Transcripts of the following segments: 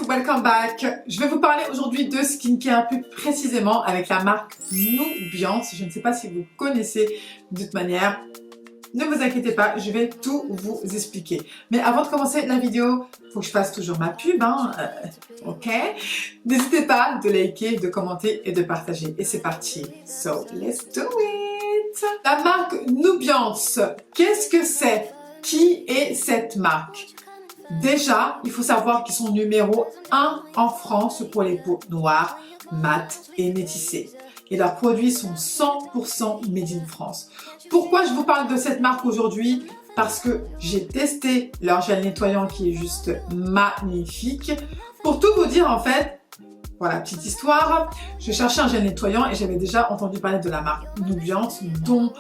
welcome back. Je vais vous parler aujourd'hui de skincare, plus précisément avec la marque Nubiance. Je ne sais pas si vous connaissez de toute manière. Ne vous inquiétez pas, je vais tout vous expliquer. Mais avant de commencer la vidéo, il faut que je fasse toujours ma pub, ok? N'hésitez pas de liker, de commenter et de partager. Et c'est parti. So, let's do it! La marque Nubiance, qu'est-ce que c'est? Qui est cette marque? Déjà, il faut savoir qu'ils sont numéro 1 en France pour les peaux noires, mates et métissées. Et leurs produits sont 100% made in France. Pourquoi je vous parle de cette marque aujourd'hui? Parce que j'ai testé leur gel nettoyant qui est juste magnifique. Pour tout vous dire en fait, voilà, petite histoire, je cherchais un gel nettoyant et j'avais déjà entendu parler de la marque Nubiance dont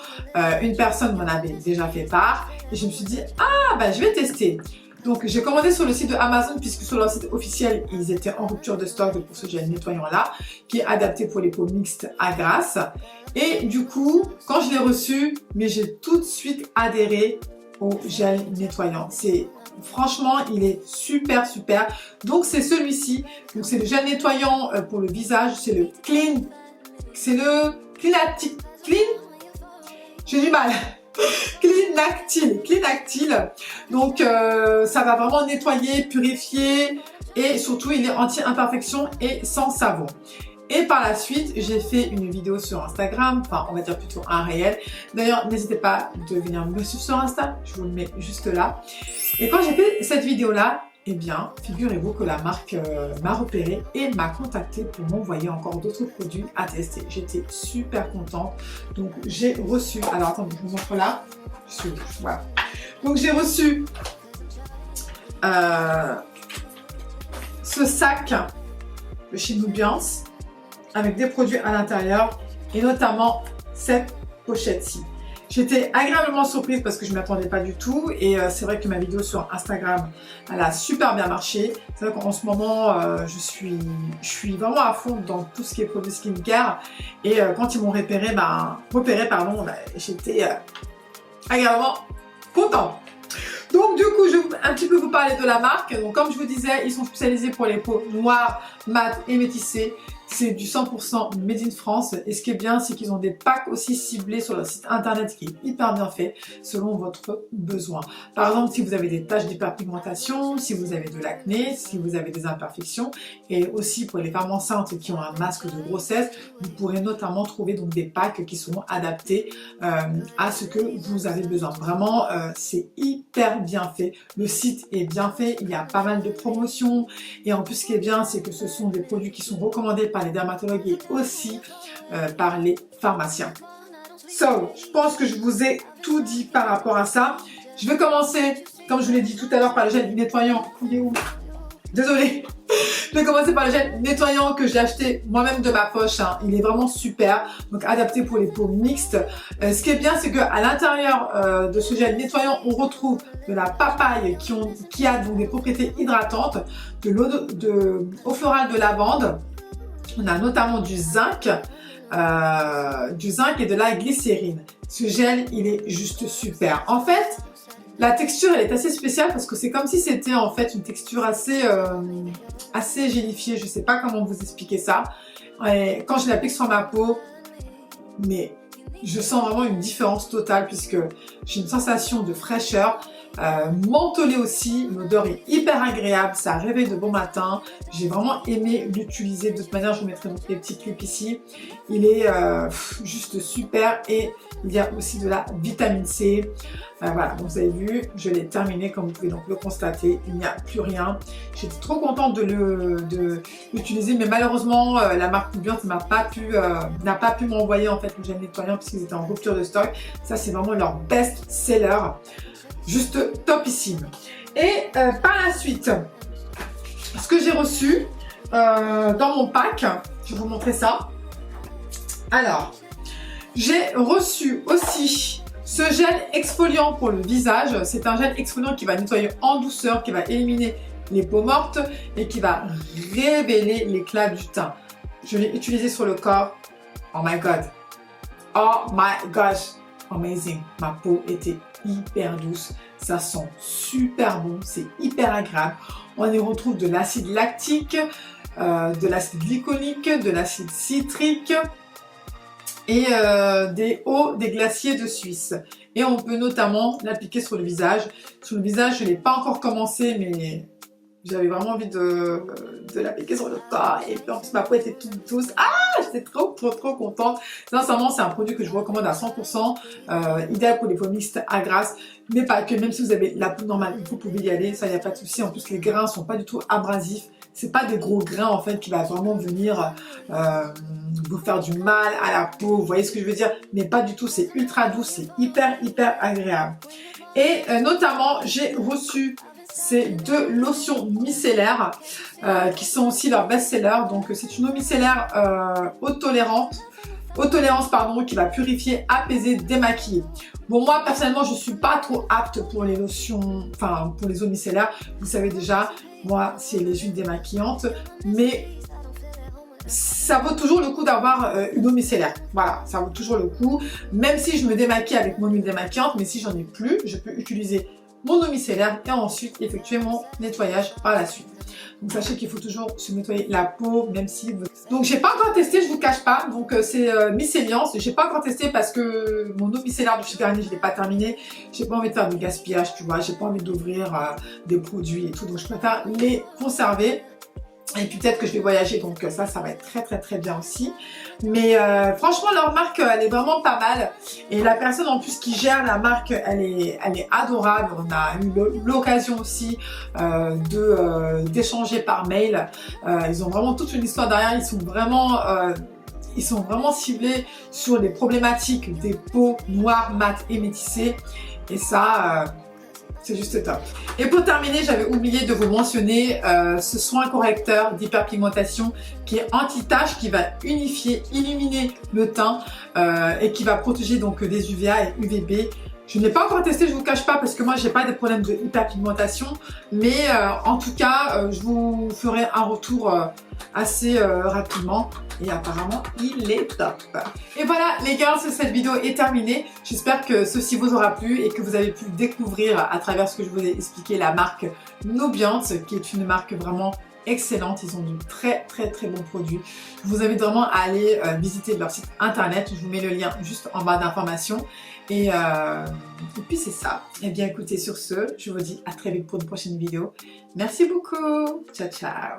une personne m'en avait déjà fait part. Et je me suis dit, je vais tester. Donc j'ai commandé sur le site de Amazon puisque sur leur site officiel, ils étaient en rupture de stock pour ce gel nettoyant là qui est adapté pour les peaux mixtes à grasse. Et du coup, quand je l'ai reçu, mais j'ai tout de suite adhéré au gel nettoyant. Franchement, il est super. Donc c'est celui-ci. Donc c'est le gel nettoyant pour le visage, c'est le Clean. C'est le Clean. J'ai du mal. Cleanactile. Donc ça va vraiment nettoyer, purifier et surtout il est anti-imperfection et sans savon. Et par la suite, j'ai fait une vidéo sur Instagram, enfin on va dire plutôt un réel. D'ailleurs, n'hésitez pas de venir me suivre sur Insta, je vous le mets juste là. Et quand j'ai fait cette vidéo-là, eh bien, figurez-vous que la marque m'a repéré et m'a contacté pour m'envoyer encore d'autres produits à tester. J'étais super contente. Donc j'ai reçu, alors attendez, je vous montre là. Voilà. Donc j'ai reçu ce sac de chez Nubiance avec des produits à l'intérieur et notamment cette pochette-ci. J'étais agréablement surprise parce que je ne m'attendais pas du tout et c'est vrai que ma vidéo sur Instagram, elle a super bien marché. C'est vrai qu'en ce moment, je suis vraiment à fond dans tout ce qui est produits skincare et quand ils m'ont repéré, j'étais agréablement contente. Donc du coup, je vais un petit peu vous parler de la marque. Donc comme je vous disais, ils sont spécialisés pour les peaux noires, mates et métissées. C'est du 100% made in France et ce qui est bien, c'est qu'ils ont des packs aussi ciblés sur leur site internet qui est hyper bien fait selon votre besoin. Par exemple, si vous avez des taches d'hyperpigmentation, si vous avez de l'acné, si vous avez des imperfections et aussi pour les femmes enceintes qui ont un masque de grossesse, vous pourrez notamment trouver donc des packs qui seront adaptés à ce que vous avez besoin. Vraiment, c'est hyper bien fait. Le site est bien fait, il y a pas mal de promotions et en plus ce qui est bien, c'est que ce sont des produits qui sont recommandés par les dermatologues et aussi par les pharmaciens. Je pense que je vous ai tout dit par rapport à ça. Je vais commencer, comme je vous l'ai dit tout à l'heure, par le gel nettoyant. Il est où? Désolée. Je vais commencer par le gel nettoyant que j'ai acheté moi-même de ma poche. Il est vraiment super, donc adapté pour les peaux mixtes. Ce qui est bien, c'est qu'à l'intérieur de ce gel nettoyant, on retrouve de la papaye qui a donc des propriétés hydratantes, de l'eau florale de lavande. On a notamment du zinc et de la glycérine. Ce gel, il est juste super. En fait, la texture, elle est assez spéciale parce que c'est comme si c'était en fait une texture assez gélifiée. Je ne sais pas comment vous expliquer ça. Et quand je l'applique sur ma peau, mais je sens vraiment une différence totale puisque j'ai une sensation de fraîcheur. Mentholé aussi, l'odeur est hyper agréable, ça réveille de bon matin. J'ai vraiment aimé l'utiliser. De toute manière, je vous mettrai donc les petits clips ici. Il est juste super et il y a aussi de la vitamine C. Voilà, donc vous avez vu, je l'ai terminé comme vous pouvez donc le constater. Il n'y a plus rien. J'étais trop contente de l'utiliser, mais malheureusement, la marque Nubiance n'a pas pu m'envoyer en fait le gel nettoyant puisqu'ils étaient en rupture de stock. Ça, c'est vraiment leur best seller. Juste topissime. Et par la suite, ce que j'ai reçu dans mon pack, je vais vous montrer ça. Alors, j'ai reçu aussi ce gel exfoliant pour le visage. C'est un gel exfoliant qui va nettoyer en douceur, qui va éliminer les peaux mortes et qui va révéler l'éclat du teint. Je l'ai utilisé sur le corps. Oh my god. Oh my gosh. Amazing. Ma peau était hyper douces, ça sent super bon, c'est hyper agréable. On y retrouve de l'acide lactique, de l'acide glycolique, de l'acide citrique et des glaciers de Suisse. Et on peut notamment l'appliquer sur le visage. Sur le visage, je ne l'ai pas encore commencé, mais j'avais vraiment envie de l'appliquer sur le corps. Et puis en plus, ma peau était toute douce. Ah, j'étais trop contente. Sincèrement, c'est un produit que je vous recommande à 100%. Idéal pour les peaux mixtes à grasse. Mais pas que, même si vous avez la peau normale, vous pouvez y aller. Ça, il n'y a pas de souci. En plus, les grains ne sont pas du tout abrasifs. C'est pas des gros grains en fait qui va vraiment venir vous faire du mal à la peau. Vous voyez ce que je veux dire? Mais pas du tout. C'est ultra doux. C'est hyper agréable. Et notamment, j'ai reçu ces 2 lotions micellaires qui sont aussi leurs best-sellers. Donc c'est une eau micellaire haute tolérance pardon, qui va purifier, apaiser, démaquiller. Bon, moi personnellement je suis pas trop apte pour les lotions, enfin pour les eaux micellaires. Vous savez déjà, moi c'est les huiles démaquillantes, mais ça vaut toujours le coup d'avoir une eau micellaire. Voilà, ça vaut toujours le coup. Même si je me démaquille avec mon huile démaquillante, mais si j'en ai plus, je peux utiliser mon eau micellaire et ensuite effectuer mon nettoyage par la suite. Donc sachez qu'il faut toujours se nettoyer la peau, même si vous... Donc j'ai pas encore testé, je vous cache pas. Donc c'est Myceliance. J'ai pas encore testé parce que mon eau micellaire de chez Garnier, je l'ai pas terminé. J'ai pas envie de faire du gaspillage, tu vois. J'ai pas envie d'ouvrir des produits et tout. Donc je préfère les conserver. Et puis peut-être que je vais voyager, donc ça va être très bien aussi. Mais franchement, leur marque, elle est vraiment pas mal. Et la personne en plus qui gère la marque, elle est adorable. On a eu l'occasion aussi d'échanger par mail. Ils ont vraiment toute une histoire derrière. Ils sont vraiment ciblés sur les problématiques des peaux noires, mates et métissées. Et ça... c'est juste top. Et pour terminer, j'avais oublié de vous mentionner ce soin correcteur d'hyperpigmentation qui est anti-tache, qui va unifier, illuminer le teint et qui va protéger donc des UVA et UVB. Je ne l'ai pas encore testé, je vous cache pas, parce que moi j'ai pas des problèmes de hyperpigmentation, mais en tout cas, je vous ferai un retour assez rapidement. Et apparemment, il est top. Et voilà les girls, cette vidéo est terminée. J'espère que ceci vous aura plu et que vous avez pu découvrir à travers ce que je vous ai expliqué la marque Nobiance, qui est une marque vraiment excellente. Ils ont de très bons produits. Je vous invite vraiment à aller visiter leur site internet. Je vous mets le lien juste en bas d'informations. Et puis c'est ça. Et bien écoutez, sur ce, je vous dis à très vite pour une prochaine vidéo. Merci beaucoup. Ciao.